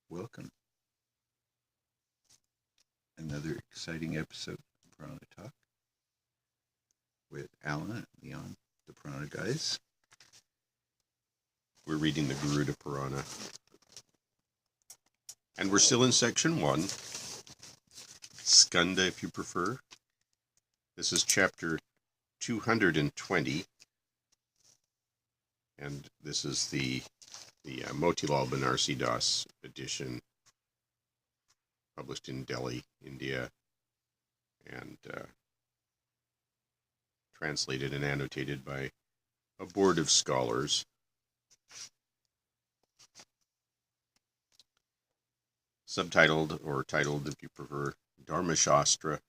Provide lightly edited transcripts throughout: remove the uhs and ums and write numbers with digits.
Welcome. Another exciting episode of Purana Talk with Alan and Leon, the Purana guys. We're reading the Garuda Purana. And we're still in section 1. Skanda, if you prefer. This is chapter 220. And this is the Motilal Banarsi Das edition, published in Delhi, India, and translated and annotated by a board of scholars. Subtitled, or titled, if you prefer, Dharmashastra.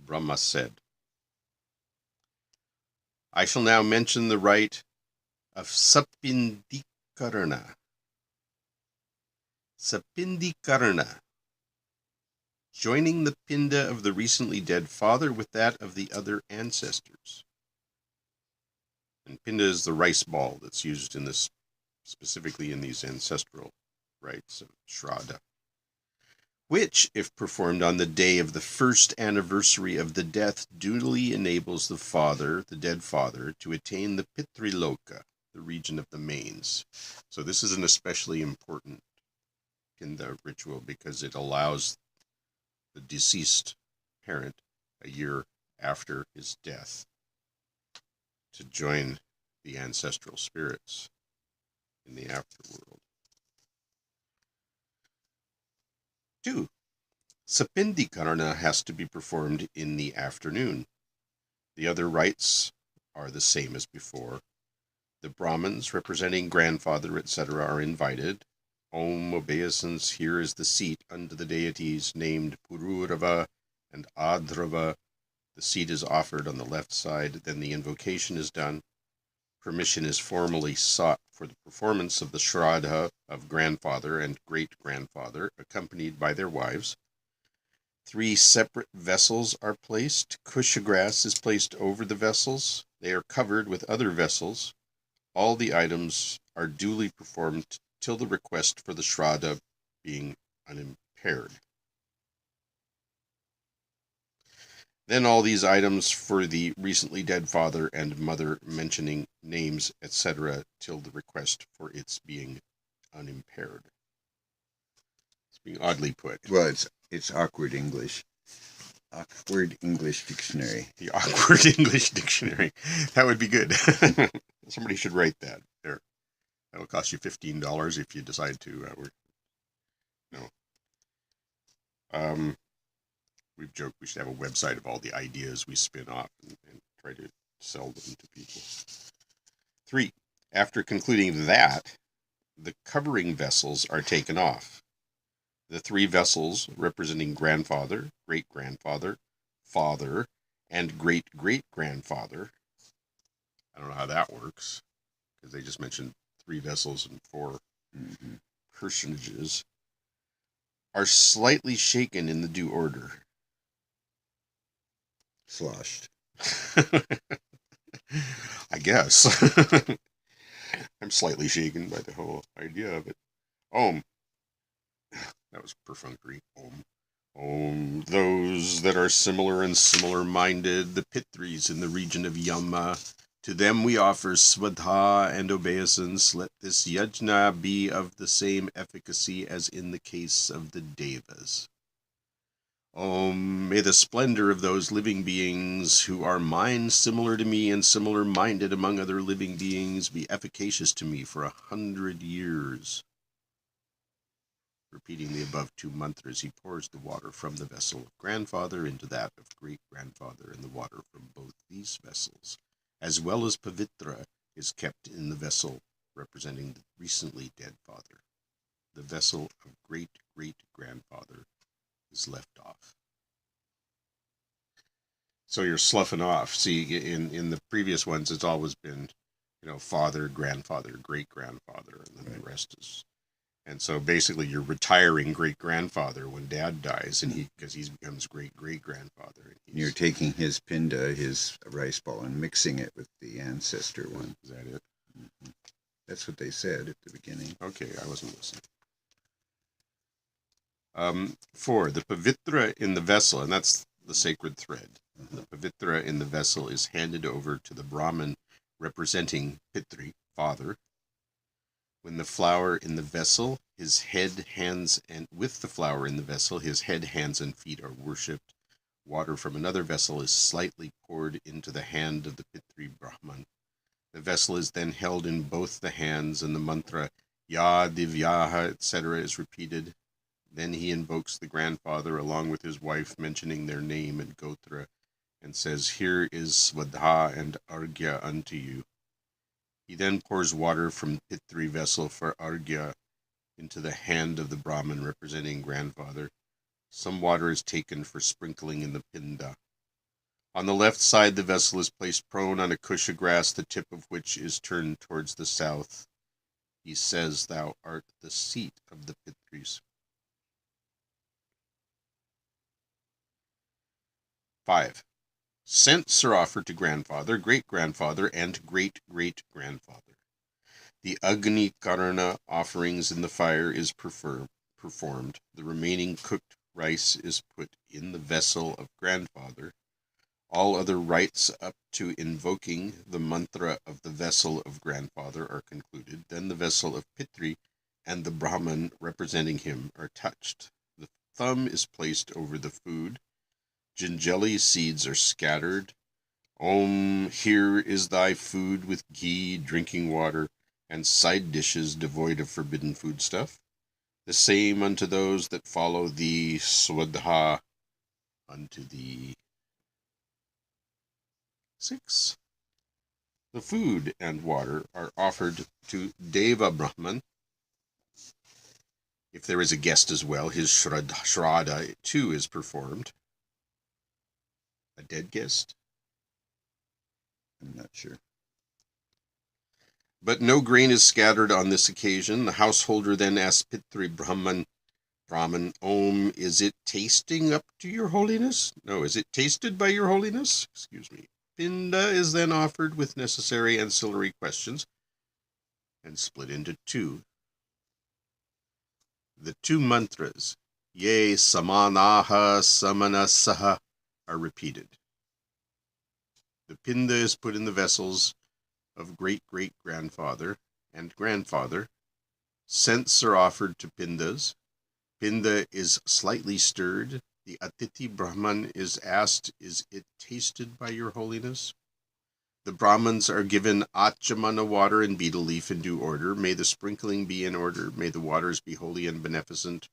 Brahma said, I shall now mention the rite of sapindikarana. Sapindikarana, joining the pinda of the recently dead father with that of the other ancestors. And pinda is the rice ball that's used in this, specifically in these ancestral rites of shraddha, which, if performed on the day of the first anniversary of the death, duly enables the dead father, to attain the pitriloka, the region of the mains. So this is an especially important pinda ritual because it allows the deceased parent, a year after his death, to join the ancestral spirits in the afterworld. 2. Sapindikarana has to be performed in the afternoon. The other rites are the same as before. The Brahmins, representing grandfather, etc., are invited. Om obeisance, here is the seat unto the deities named Pururava and Adrava. The seat is offered on the left side, then the invocation is done. Permission is formally sought for the performance of the shraddha of grandfather and great-grandfather, accompanied by their wives. 3 separate vessels are placed. Kusha grass is placed over the vessels. They are covered with other vessels. All the items are duly performed till the request for the shraddha being unimpaired. Then all these items for the recently dead father and mother, mentioning names, etc., till the request for its being unimpaired. It's being oddly put. Well, it's awkward English. Awkward English dictionary. The awkward English dictionary. That would be good. Somebody should write that. There. That'll cost you $15 if you decide to. We've joked we should have a website of all the ideas we spin off and try to sell them to people. 3. After concluding that, the covering vessels are taken off. The 3 vessels representing grandfather, great-grandfather, father, and great-great-grandfather. I don't know how that works, because they just mentioned 3 vessels and 4 personages, are slightly shaken in the due order. Sloshed. I guess. I'm slightly shaken by the whole idea of it. Om. That was perfunctory. Om. Om. Those that are similar and similar-minded, the Pitris in the region of Yama, to them we offer shraddha and obeisance. Let this yajna be of the same efficacy as in the case of the devas. Om, may the splendor of those living beings who are mind similar to me and similar-minded among other living beings be efficacious to me for 100 years. Repeating the above 2 mantras, he pours the water from the vessel of grandfather into that of great-grandfather, and the water from both these vessels, as well as pavitra, is kept in the vessel representing the recently dead father. The vessel of great-great-grandfather is left off. So you're sloughing off. See, in the previous ones, it's always been, father, grandfather, great-grandfather, and then the rest is. And so basically you're retiring great-grandfather when dad dies, and because he becomes great-great-grandfather. You're taking his pinda, his rice ball, and mixing it with the ancestor one. Is that it? That's what they said at the beginning. Okay, I wasn't listening. 4. The pavitra in the vessel, and that's the sacred thread. The pavitra in the vessel is handed over to the Brahman representing Pitri, father. When the flower in the vessel, his head, hands, and with the flower in the vessel, his head, hands, and feet are worshipped. Water from another vessel is slightly poured into the hand of the Pitri Brahman. The vessel is then held in both the hands, and the mantra Ya Divyaha, etc. is repeated. Then he invokes the grandfather along with his wife, mentioning their name and gotra, and says, Here is Svadha and Argya unto you. He then pours water from Pitri vessel for Argya into the hand of the Brahman representing grandfather. Some water is taken for sprinkling in the pinda. On the left side, the vessel is placed prone on a kusha grass, the tip of which is turned towards the south. He says, Thou art the seat of the Pitris. 5. Scents are offered to grandfather, great-grandfather, and great-great-grandfather. The Agni Karana offerings in the fire is performed. The remaining cooked rice is put in the vessel of grandfather. All other rites up to invoking the mantra of the vessel of grandfather are concluded. Then the vessel of Pitri and the Brahman representing him are touched. The thumb is placed over the food. Gingelly seeds are scattered. Om, here is thy food with ghee, drinking water, and side dishes devoid of forbidden foodstuff. The same unto those that follow thee, Swadha, unto thee. 6. The food and water are offered to Deva Brahman. If there is a guest as well, his shraddha too is performed. A dead guest? I'm not sure. But no grain is scattered on this occasion. The householder then asks Pitri Brahman, Om, is it tasting up to your holiness? No, is it tasted by your holiness? Excuse me. Pinda is then offered with necessary ancillary questions and split into 2. The 2 mantras, Ye Samanaha Samanasaha, are repeated. The pinda is put in the vessels of great-great-grandfather and grandfather. Scents are offered to pindas. Pinda is slightly stirred. The Atiti Brahman is asked, Is it tasted by your holiness? The Brahmans are given Achamana water and betel leaf in due order. May the sprinkling be in order. May the waters be holy and beneficent.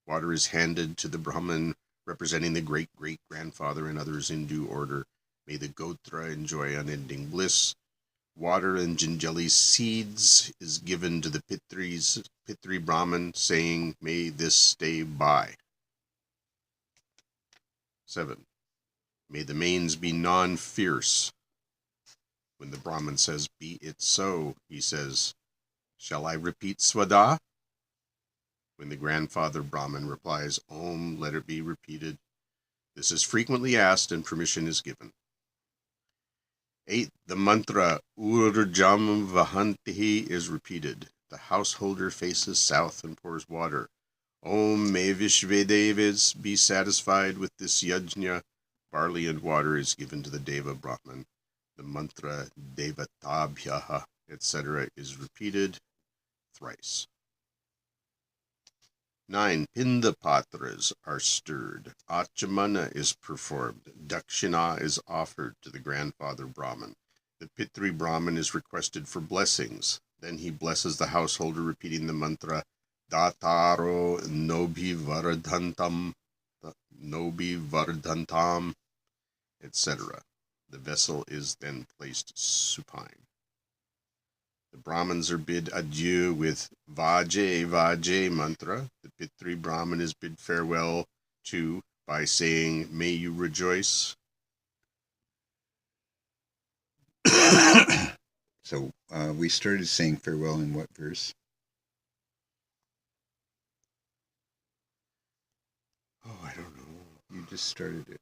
Water is handed to the Brahman representing the great-great-grandfather and others in due order. May the Gotra enjoy unending bliss. Water and Gingelly seeds is given to the Pitri Brahman, saying, May this stay by. 7. May the mains be non-fierce. When the Brahman says, Be it so, he says, Shall I repeat Svada? When the grandfather Brahman replies, Om, let it be repeated. This is frequently asked and permission is given. 8. The mantra Urjam Vahantihi is repeated. The householder faces south and pours water. Om, may Vishvedevas be satisfied with this yajna. Barley and water is given to the Deva Brahman. The mantra Devatabhyaha, etc. is repeated thrice. 9. Pindapatras are stirred. Achamana is performed. Dakshina is offered to the grandfather Brahman. The Pitri Brahman is requested for blessings. Then he blesses the householder, repeating the mantra Dataro Nobhi Vardhantam, etc. The vessel is then placed supine. The Brahmins are bid adieu with Vajay Vajay mantra. The Pitri Brahman is bid farewell to by saying, May you rejoice. So we started saying farewell in what verse? Oh, I don't know. You just started it.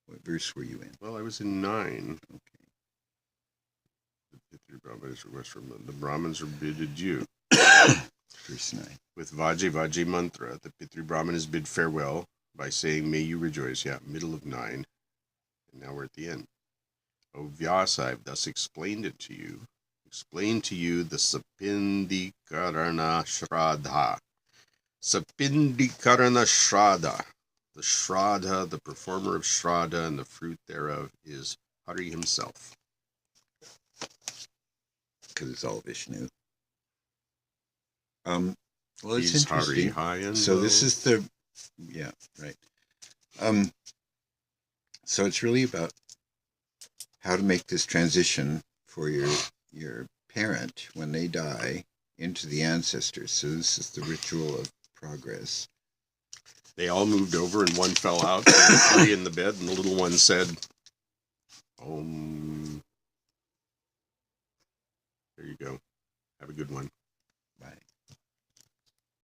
What verse were you in? Well, I was in 9. Okay. The Pitri Brahman is request from the Brahmins are bid adieu. Verse 9. With Vaji Vaji mantra, the Pitri Brahmanas bid farewell by saying, "May you rejoice." Yeah, middle of 9. And now we're at the end. O Vyasa, I've thus explained to you the sapindikarana shraddha. Sapindikarana shraddha. The shraddha, the performer of shraddha, and the fruit thereof is Hari himself. Because it's all Vishnu. Well, it's He's Hari interesting. high and So low. this is the, yeah, right. So it's really about how to make this transition for your parent when they die into the ancestors. So this is the ritual of progress. They all moved over and one fell out. There were 3 in the bed, and the little one said, Om. There you go. Have a good one.